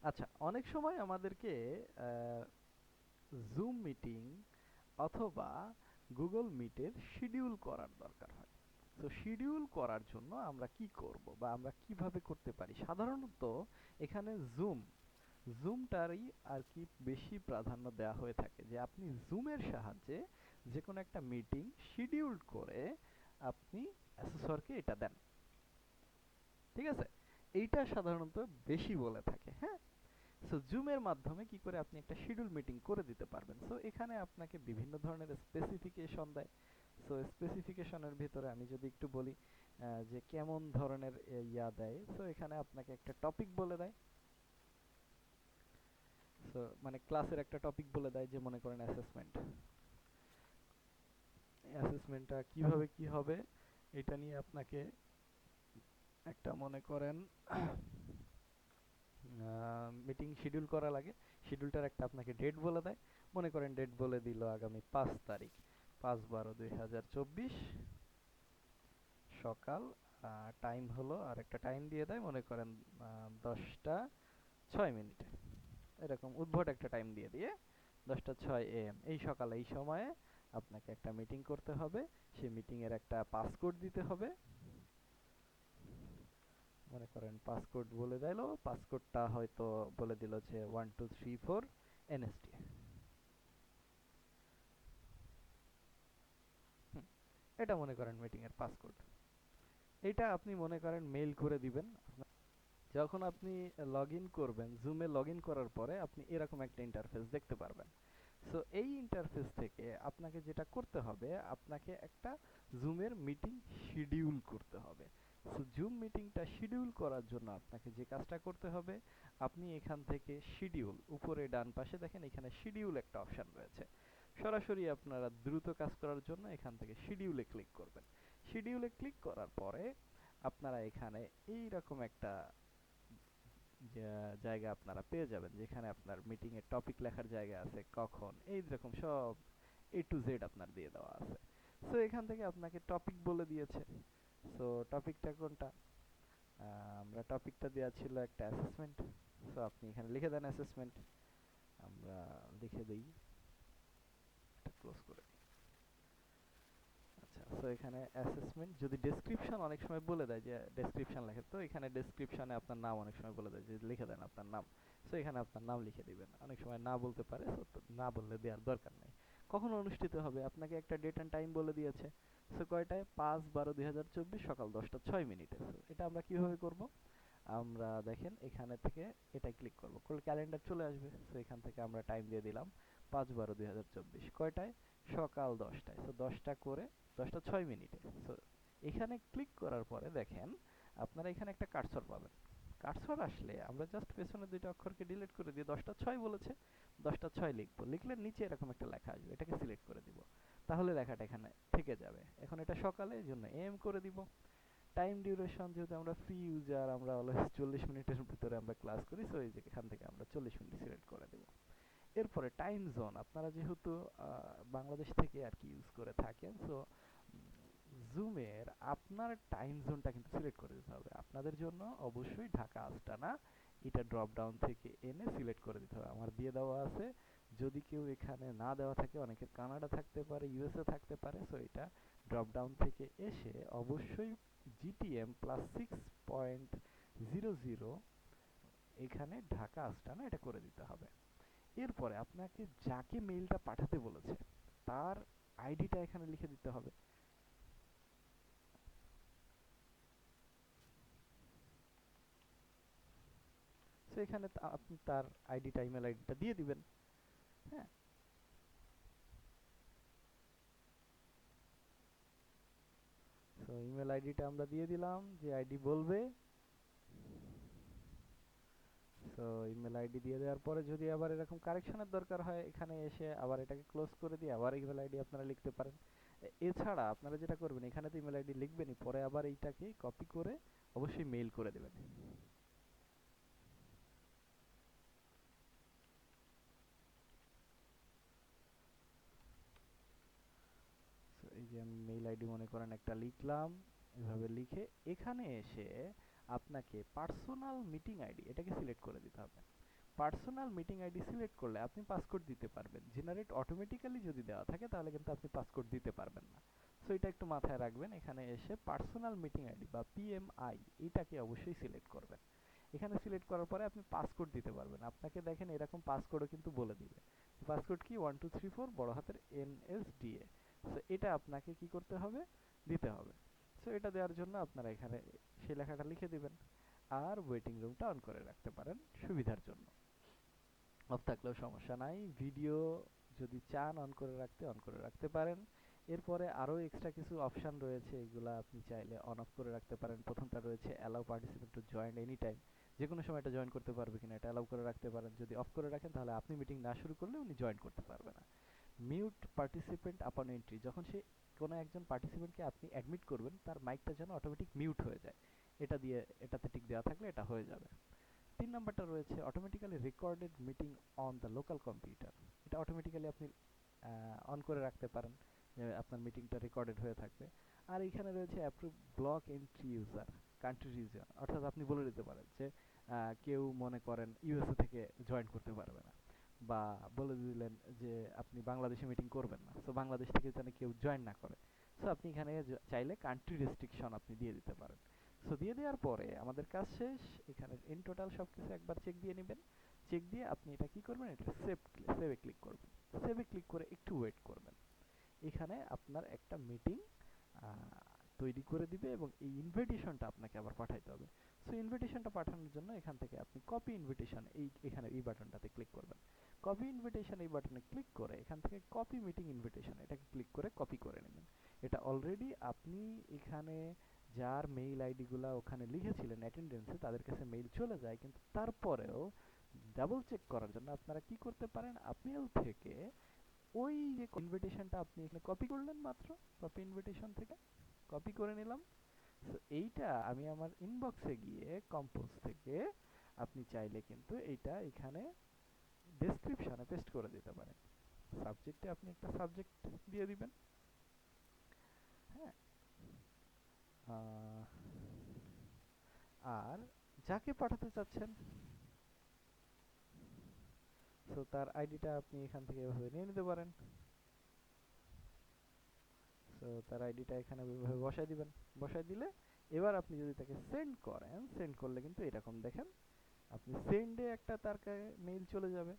আচ্ছা, অনেক সময় আমাদেরকে জুম মিটিং অথবা গুগল মিটের শিডিউল করার দরকার হয়। তো শিডিউল করার জন্য আমরা কি করব বা আমরা কিভাবে করতে পারি? সাধারণত এখানে জুমটারই আর কি বেশি প্রাধান্য দেওয়া হয়ে থাকে, যে আপনি জুমের সাহায্যে যে কোনো একটা মিটিং শিডিউল করে আপনি অ্যাসেসরকে এটা দেন। ঠিক আছে? এইটা সাধারণত বেশি বলে থাকে, হ্যাঁ? সো জুমের মাধ্যমে কি করে আপনি একটা শিডিউল মিটিং করে দিতে পারবেন। সো এখানে আপনাকে বিভিন্ন ধরনের স্পেসিফিকেশন দেয়। সো স্পেসিফিকেশনের ভিতরে আমি যদি একটু বলি যে কেমন ধরনের ইয়া দেয়। সো এখানে আপনাকে একটা টপিক বলে দেয়। সো মানে ক্লাসের একটা টপিক বলে দেয়, যে মনে করেন অ্যাসেসমেন্ট। অ্যাসেসমেন্টটা কিভাবে কি হবে এটা নিয়ে আপনাকে একটা মনে করেন মিটিং শিডিউল করা লাগে। শিডিউলটার একটা আপনাকে ডেট বলে দেয়। মনে করেন ডেট বলে দিল আগামী 5 তারিখ, 5/12/2024 সকাল। টাইম হলো, আর একটা টাইম দিয়ে দেয় মনে করেন 10টা 6 মিনিটে। এরকম উদ্ভট একটা টাইম দিয়ে দিয়ে 10টা 6 AM এই সকালে এই সময়ে আপনাকে একটা মিটিং করতে হবে। সেই মিটিং এর একটা পাসকোড দিতে হবে। মনে করেন পাসকোড বলে দিল, পাসকোডটা হয়তো বলে দিল যে 1234 NST। এটা মনে করেন মিটিং এর পাসকোড। এটা আপনি মনে করেন মেইল করে দিবেন। যখন আপনি লগ ইন করবেন, জুমে লগ ইন করার পরে আপনি এরকম একটা ইন্টারফেস দেখতে পারবেন। সো এই ইন্টারফেস থেকে আপনাকে যেটা করতে হবে, আপনাকে একটা জুমের মিটিং শিডিউল করতে হবে। সো জুম মিটিংটা শিডিউল করার জন্য আপনাকে যে কাজটা করতে হবে, আপনি এখান থেকে শিডিউল, উপরে ডান পাশে দেখেন এখানে শিডিউল একটা অপশন রয়েছে। সরাসরি আপনারা দ্রুত কাজ করার জন্য এখান থেকে শিডিউলে ক্লিক করবেন। শিডিউলে ক্লিক করার পরে আপনারা এখানে এইরকম একটা জায়গা আপনারা পেয়ে যাবেন, যেখানে আপনার মিটিং এর টপিক লেখার জায়গা আছে, কখন, এইরকম সব A to Z আপনার দিয়ে দেওয়া আছে। সো এখান থেকে আপনাকে টপিক বলে দিয়েছে। সো টপিকটা কোনটা? আমরা টপিকটা দেওয়া ছিল একটা অ্যাসেসমেন্ট। সো আপনি এখানে লিখে দেন অ্যাসেসমেন্ট। আমরা লিখে দিই, এটা ক্লোজ করে দিই। আচ্ছা, সো এখানে অ্যাসেসমেন্ট, যদি ডেসক্রিপশন অনেক সময় বলে দেয় যে ডেসক্রিপশন লেখে, তো এখানে ডেসক্রিপশনে আপনার নাম অনেক সময় বলে দেয় যে লিখে দেন আপনার নাম। সো এখানে আপনার নাম লিখে দিবেন। অনেক সময় না বলতে পারে, সো না বললে দেওয়ার দরকার নেই। কখন অনুষ্ঠিত হবে আপনাকে একটা ডেট অ্যান্ড টাইম বলে দিয়েছে। সো কয়টায়? 5/12/2024 সকাল 10টা 6 মিনিটে। সো এটা আমরা কিভাবে করব? আমরা দেখেন এখানে থেকে এটা ক্লিক করব, করলে ক্যালেন্ডার চলে আসবে। সো এখান থেকে আমরা টাইম দিয়ে দিলাম 5/12/2024 কয়টায়? সকাল 10টায়। সো 10টা করে 10টা 6 মিনিটে। সো এখানে ক্লিক করার পরে দেখেন আপনারা এখানে একটা কার্সর পাবেন। কার্সর আসলে আমরা জাস্ট পেছনের দুইটা অক্ষরকে ডিলিট করে দিয়ে 10টা 6 বলেছে, 10টা 6 লিখবো। লিখলে নিচে এরকম একটা লেখা আসবে, এটাকে সিলেক্ট করে দিব। তাহলে লেখাটা এখানে থেকে যাবে। এখন এটা সকালে, এই জন্য AM করে দিব। টাইম ডিউরেশন, যেহেতু আমরা ফ্রি ইউজার, আমরা অলওয়েজ 40 মিনিটের ভিতরে আমরা ক্লাস করি, সো এই যে এখান থেকে আমরা 40 মিনিট সিলেক্ট করে দেব। এরপরে টাইম জোন, আপনারা যেহেতু বাংলাদেশ থেকে আর কি ইউজ করে থাকেন, সো জুমের আপনার টাইম জোনটা কিন্তু সিলেক্ট করে দিতে হবে। আপনাদের জন্য অবশ্যই ঢাকা আস্তানা, এটা ড্রপ ডাউন থেকে এনে সিলেক্ট করে দিতে হবে। আমার দিয়ে দেওয়া আছে। যদি কেউ এখানে না দেওয়া থাকে, অনেকের কানাডা থাকতে পারে, ইউএসএ থাকতে পারে, সো এটা ড্রপ ডাউন থেকে এসে অবশ্যই GTM+6.00 এখানে ঢাকা আস্তানা এটা করে দিতে হবে। এরপরে আপনাকে যাকে মেইলটা পাঠাতে বলেছে তার আইডিটা এখানে লিখে দিতে হবে। সো এখানে আপনি তার আইডিটা, ইমেল আইডিটা দিয়ে দিবেন। হ্যাঁ, সো ইমেল আইডিটা আমরা দিয়ে দিলাম, যে আইডি বলবে। সো ইমেল আইডি দিয়ে দেওয়ার পরে যদি আবার এরকম কারেকশনের দরকার হয়, এখানে এসে আবার এটাকে ক্লোজ করে দিয়ে আবার ইমেল আইডি আপনারা লিখতে পারেন। এছাড়া আপনারা যেটা করবেন, এখানে তো ইমেল আইডি লিখবেনই, পরে আবার এইটাকে কপি করে অবশ্যই মেইল করে দেবেন। সো এই যে আমি মেইল আইডি মনে করেন একটা লিখলাম, এভাবে লিখে এখানে এসে আপনাকে পার্সোনাল মিটিং আইডি এটাকে সিলেক্ট করে দিতে হবে। পার্সোনাল মিটিং আইডি সিলেক্ট করলে আপনি পাসকোড দিতে পারবেন, জেনারেট অটোমেটিক্যালি যদি দেওয়া থাকে তাহলে কিন্তু আপনি পাসকোড দিতে পারবেন না। সো এটা একটু মাথায় রাখবেন, এখানে এসে পার্সোনাল মিটিং আইডি বা পিএমআই এটাকে অবশ্যই সিলেক্ট করবেন। এখানে সিলেক্ট করার পরে আপনি পাসকোড দিতে পারবেন, আপনাকে দেখেন এরকম পাসকোডও কিন্তু বলে দিবে। পাসকোড কি 1234 বড় হাতের NSDA। সো এটা আপনাকে কি করতে হবে, দিতে হবে। সো এটা দেওয়ার জন্য আপনারা এখানে সেই লেখাটা লিখে দিবেন, আর ওয়েটিং রুমটা অন করে রাখতে পারেন সুবিধার জন্য। অফ থাকলেও সমস্যা নাই, ভিডিও যদি চান অন করে রাখতে অন করে রাখতে পারেন। এরপরে আরও এক্সট্রা কিছু অপশান রয়েছে, এগুলা আপনি চাইলে অন অফ করে রাখতে পারেন। প্রথমটা রয়েছে allow participant to join any time, যে কোনো সময় এটা জয়েন করতে পারবে কিনা এটা অ্যালাউ করে রাখতে পারেন। যদি অফ করে রাখেন তাহলে আপনি মিটিং না শুরু করলে উনি জয়েন করতে পারবে না। মিউট পার্টিসিপেন্ট আপন এন্ট্রি, যখন সে কোনো একজন পার্টিসিপেন্টকে আপনি অ্যাডমিট করবেন তার মাইকটা যেন অটোমেটিক মিউট হয়ে যায়, এটা দিয়ে এটাতে টিক দেওয়া থাকলে এটা হয়ে যাবে। 3 নাম্বারটা রয়েছে automatically recorded meeting on the local computer, এটা অটোমেটিক্যালি আপনি অন করে রাখতে পারেন যে আপনার মিটিংটা রেকর্ডেড হয়ে থাকবে। আর এখানে রয়েছে approve block entry user country reason, অর্থাৎ আপনি বলে দিতে পারেন যে কেউ মনে করেন ইউএসএ থেকে জয়েন করতে পারবে না, বা বলে দিলেন যে আপনি বাংলাদেশে মিটিং করবেন না, সো বাংলাদেশ থেকে যেন কেউ জয়েন না করে। সো আপনি এখানে চাইলে কান্ট্রি রেস্ট্রিকশন আপনি দিয়ে দিতে পারেন। সো দিয়ে দেওয়ার পরে আমাদের কাজ শেষ। এখানে ইন টোটাল সব কিছু একবার চেক দিয়ে নেবেন, চেক দিয়ে আপনি এটা কি করবেন, এটা সেভে ক্লিক করবেন। সেভে ক্লিক করে একটু ওয়েট করবেন, এখানে আপনার একটা মিটিং তৈরি করে দিবে এবং এই ইনভিটেশনটা আপনাকে আবার পাঠাইতে হবে। সো ইনভিটেশনটা পাঠানোর জন্য এখান থেকে আপনি কপি ইনভিটেশন এখানে এই বাটনটাতে ক্লিক করবেন। কপি ইনভিটেশন এই বাটনে ক্লিক করে এখান থেকে কপি মিটিং ইনভিটেশন এটাকে ক্লিক করে কপি করে নেবেন। এটা অলরেডি আপনি এখানে যার মেইল আইডিগুলো ওখানে লিখেছিলেন অ্যাটেন্ডেন্সে তাদের কাছে মেইল চলে যায়, কিন্তু তারপরেও ডাবল চেক করার জন্য আপনারা কি করতে পারেন, আপনিও থেকে ওই যে ইনভিটেশনটা আপনি এখানে কপি করলেন, মাত্র কপি ইনভিটেশন থেকে কপি করে নিলাম। সো এইটা আমি আমার ইনবক্সে গিয়ে কম্পোজ থেকে আপনি চাইলে কিন্তু এইটা এখানে ডেসক্রিপশনে পেস্ট করে দিতে পারেন। সাবজেক্টে আপনি একটা সাবজেক্ট দিয়ে দিবেন, হ্যাঁ। আর যাকে পাঠাতে চাচ্ছেন সো তার আইডিটা আপনি এখান থেকে এভাবে নিয়ে নিতে পারেন। সো তার আইডিটা এখানে এভাবে বসাই দিবেন, বসাই দিলে এবার আপনি যদি তাকে সেন্ড করেন, সেন্ড করলে কিন্তু এরকম দেখেন আপনি সেন্ডে একটা তার মেইল চলে যাবে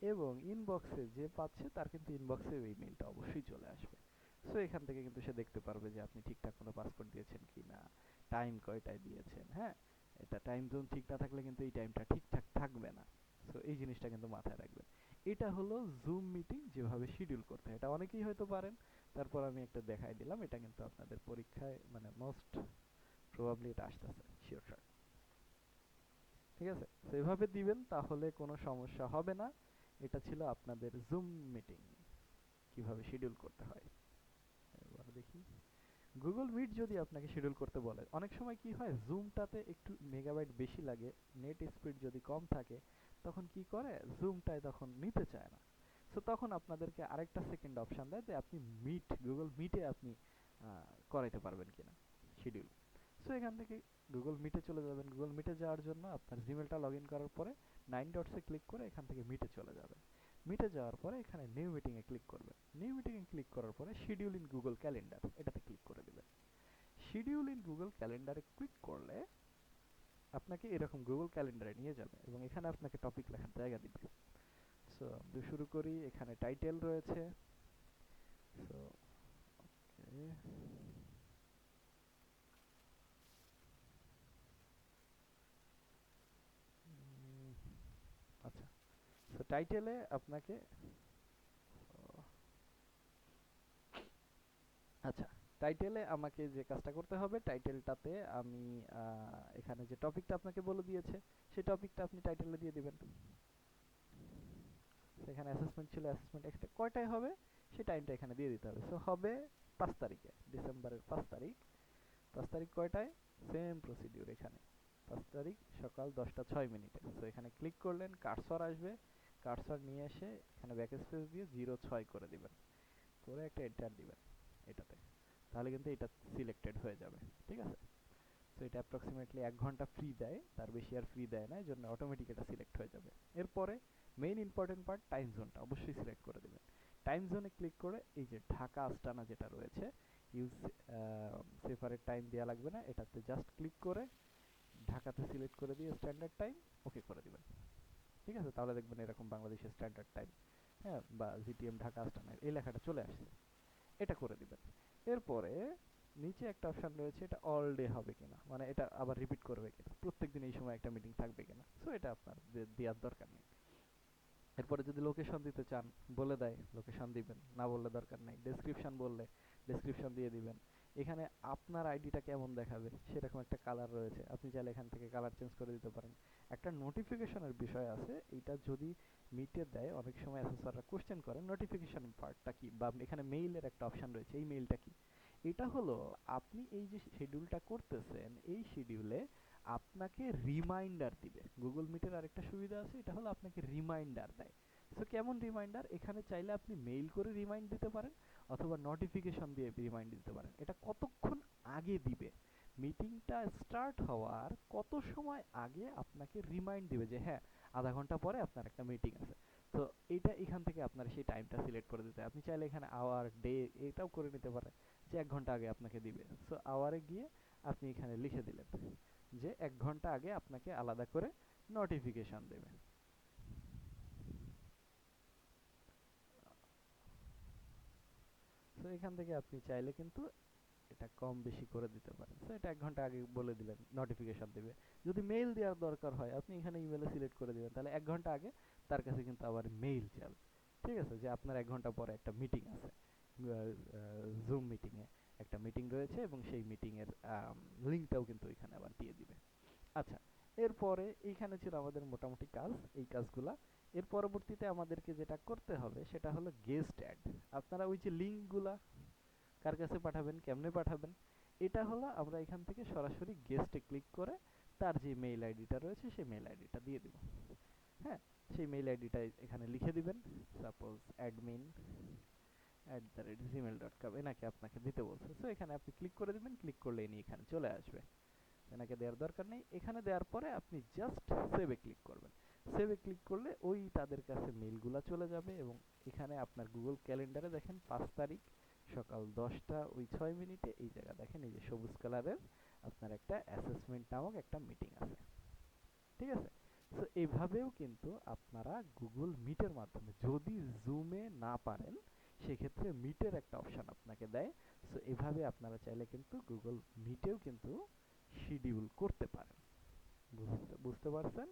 এবং ইনবক্সে যে পাচ্ছে তার কিন্তু ইনবক্সে এই মেইলটা অবশ্যই চলে আসবে। সো এখান থেকে কিন্তু সে দেখতে পারবে যে আপনি ঠিকঠাক কোনো পাসপোর্ট দিয়েছেন কি না, টাইম কয়টায় দিয়েছেন, হ্যাঁ। এটা টাইম জোন ঠিক না থাকলে কিন্তু এই টাইমটা ঠিকঠাক থাকবে না। সো এই জিনিসটা কিন্তু মাথায় রাখবেন। এটা হলো জুম মিটিং যেভাবে শিডিউল করতে হয়, এটা অনেকেই হয়তো পারেন, তারপর আমি একটা দেখাই দিলাম। এটা কিন্তু আপনাদের পরীক্ষায় মানে মোস্ট প্রবাবলি এটা আসতেছে শিওর শট, ঠিক আছে। তো এভাবে দিবেন তাহলে কোনো সমস্যা হবে না। এটা ছিল আপনাদের জুম মিটিং কিভাবে শিডিউল করতে হয়। এবার দেখি গুগল মিট যদি আপনাকে শিডিউল করতে বলে, অনেক সময় কি হয় জুমটাতে একটু মেগাবাইট বেশি লাগে, নেট স্পিড যদি কম থাকে তখন কি করে জুমটায় তখন নিতে চায় না। সো তখন আপনাদেরকে আরেকটা সেকেন্ড অপশন দেয় যে আপনি গুগল মিটে আপনি করাইতে পারবেন কিনা শিডিউল। সো এখান থেকে গুগল মিটে চলে যাবেন। গুগল মিটে যাওয়ার জন্য আপনার জিমেলটা লগ ইন করার পরে 9 ডটসে ক্লিক করে এখান থেকে মিটে চলে যাবেন। মিটে যাওয়ার পরে এখানে নিউ মিটিংয়ে ক্লিক করবেন। নিউ মিটিংয়ে ক্লিক করার পরে শিডিউল ইন গুগল ক্যালেন্ডার এটাতে ক্লিক করে দিবেন। শিডিউল ইন গুগল ক্যালেন্ডারে ক্লিক করলে আপনাকে এরকম গুগল ক্যালেন্ডারে নিয়ে যাবে এবং এখানে আপনাকে টপিক লেখার জায়গা দিবে। সো আমরা শুরু করি, এখানে টাইটেল রয়েছে। সো ওকে, আচ্ছা। সো টাইটেলে আপনাকে আচ্ছা, টাইটেলে আমাকে যে কাজটা করতে হবে, টাইটেলটাতে আমি এখানে যে টপিকটা আপনাকে বলে দিয়েছে সেই টপিকটা আপনি টাইটেলে দিয়ে দিবেন। সেখানে অ্যাসেসমেন্ট ছিল, অ্যাসেসমেন্ট এক্সট্রা কয়টায় হবে সেই টাইমটা এখানে দিয়ে দিতে হবে। সো হবে 5 তারিখে, ডিসেম্বরের 5 তারিখ। 5 তারিখ কয়টায়, সেম প্রসিডিউর এখানে 5 তারিখ সকাল 10টা 6 মিনিটে। সো এখানে ক্লিক করলেন, কার্সর আসবে, কার্সর নিয়ে এসে এখানে ব্যাকস্পেস দিয়ে 06 করে দিবেন, করে একটা এন্টার দিবেন এটাতে, তাহলে কিন্তু এটা সিলেক্টেড হয়ে যাবে, ঠিক আছে। সো এটা এটা অ্যাপ্রক্সিমেটলি 1 ঘন্টা ফ্রি দেয়, তার বেশি আর ফ্রি দেয় না, এই জন্য অটোমেটিক এটা সিলেক্ট হয়ে যাবে। এরপরে মেইন ইম্পর্টেন্ট পার্ট টাইম জোনটা অবশ্যই সিলেক্ট করে দেবেন। টাইম জোনে ক্লিক করে এই যে ঢাকা আস্তানা যেটা রয়েছে, ইউজ সেপারেট টাইম দেওয়া লাগবে না, এটাতে জাস্ট ক্লিক করে ঢাকাতে সিলেক্ট করে দিয়ে স্ট্যান্ডার্ড টাইম ওকে করে দিবেন। ঠিক আছে, তাহলে দেখবেন এরকম বাংলাদেশের স্ট্যান্ডার্ড টাইম, হ্যাঁ, বা জিটিএম ঢাকা আস্তানা এই লেখাটা চলে আসছে, এটা করে দিবেন। এরপরে নিচে একটা অপশন রয়েছে, এটা অল ডে হবে কিনা, মানে এটা আবার রিপিট করবে কিনা, প্রত্যেকদিন এই সময় একটা মিটিং থাকবে কিনা, সো এটা আপনার দেওয়ার দরকার নেই। এরপরে যদি লোকেশন দিতে চান বলে দেয় লোকেশন দিবেন, না বললে দরকার নেই। ডেসক্রিপশন বললে ডেসক্রিপশন দিয়ে দিবেন। এখানে আপনার আইডিটা কেমন দেখাবে সেরকম একটা কালার রয়েছে, আপনি চাইলে এখান থেকে কালার চেঞ্জ করে দিতে পারেন। একটা নোটিফিকেশনের বিষয় আছে, এইটা যদি মিটে দেয় অনেক সময় অ্যাসেসররা কোশ্চেন করেন নোটিফিকেশন পার্টটা কি, বা এখানে মেইলের একটা অপশন রয়েছে, এই মেইলটা কি। এটা হলো আপনি এই যে শিডিউলটা করতেছেন, এই শিডিউলে আপনাকে রিমাইন্ডার দিবে। গুগল মিটের আরেকটা সুবিধা আছে, এটা হলো আপনাকে রিমাইন্ডার দেয়। সো কেমন রিমাইন্ডার, এখানে চাইলে আপনি মেইল করে রিমাইন্ড দিতে পারেন অথবা নোটিফিকেশন দিয়ে রিমাইন্ড দিতে পারেন। এটা কতক্ষণ আগে দিবে, মিটিংটা স্টার্ট হওয়ার কত সময় আগে আপনাকে রিমাইন্ড দিবে যে হ্যাঁ আধা ঘন্টা পরে আপনার একটা মিটিং আছে। তো এইটা এখান থেকে আপনার সেই টাইমটা সিলেক্ট করে দিতে হয়। আপনি চাইলে এখানে আওয়ার ডে এটাও করে নিতে পারেন যে 1 ঘন্টা আগে আপনাকে দিবে। সো আওয়ারে গিয়ে আপনি এখানে লিখে দিলেন যে 1 ঘন্টা আগে আপনাকে আলাদা করে নোটিফিকেশন দেবে। সো এখান থেকে আপনি চাইলে কিন্তু এটা কম বেশি করে দিতে পারেন। সো এটা 1 ঘন্টা আগে বলে দিলেন নোটিফিকেশন দেবে। যদি মেইল দেওয়ার দরকার হয় আপনি এখানে ইমেলে সিলেক্ট করে দিবেন, তাহলে 1 ঘন্টা আগে তার কাছে কিন্তু আবার মেইল যাবে। ঠিক আছে, যে আপনার 1 ঘন্টা পরে একটা মিটিং আছে, জুম মিটিংয়ে একটা মিটিং রয়েছে এবং সেই মিটিংয়ের লিঙ্কটাও কিন্তু এখানে আবার দিয়ে দিবে। আচ্ছা, এরপরে এইখানে ছিল আমাদের মোটামুটি কাজ, এই কাজগুলা। এর পরবর্তীতে আমাদেরকে যেটা করতে হবে সেটা হলো গেস্ট অ্যাড। আপনারা ওই যে লিঙ্কগুলা কার কাছে পাঠাবেন, কেমনে পাঠাবেন, এটা হলো আমরা এখান থেকে সরাসরি গেস্টে ক্লিক করে তার যে মেইল আইডিটা রয়েছে সেই মেইল আইডিটা দিয়ে দিব। হ্যাঁ, সেই মেইল আইডিটা এখানে লিখে দিবেন, সাপোজ admin@gmail.com, এনাকে আপনাকে দিতে বলছে। সো এখানে আপনি ক্লিক করে দিবেন, ক্লিক করলে ইনি এখানে চলে আসবে। এনাকে দেওয়ার দরকার নেই। এখানে দেওয়ার পরে আপনি জাস্ট সেভে ক্লিক করবেন। সেভে ক্লিক করলে ওই তাদের কাছে মেইলগুলা চলে যাবে এবং এখানে আপনার গুগল ক্যালেন্ডারে দেখেন 5 তারিখ সকাল 10টা ওই 6 মিনিটে এই জায়গা দেখেন এই যে সবুজ কালারের আপনার একটা অ্যাসেসমেন্ট নামক একটা মিটিং আছে। ঠিক আছে, সো এভাবেও কিন্তু আপনারা গুগল মিটের মাধ্যমে, যদি জুমে না পারেন সেক্ষেত্রে মিটের একটা অপশন আপনাকে দেয়। সো এভাবে আপনারা চাইলে কিন্তু গুগল মিটেও কিন্তু শিডিউল করতে পারেন। বুঝতে বুঝতে পারছেন?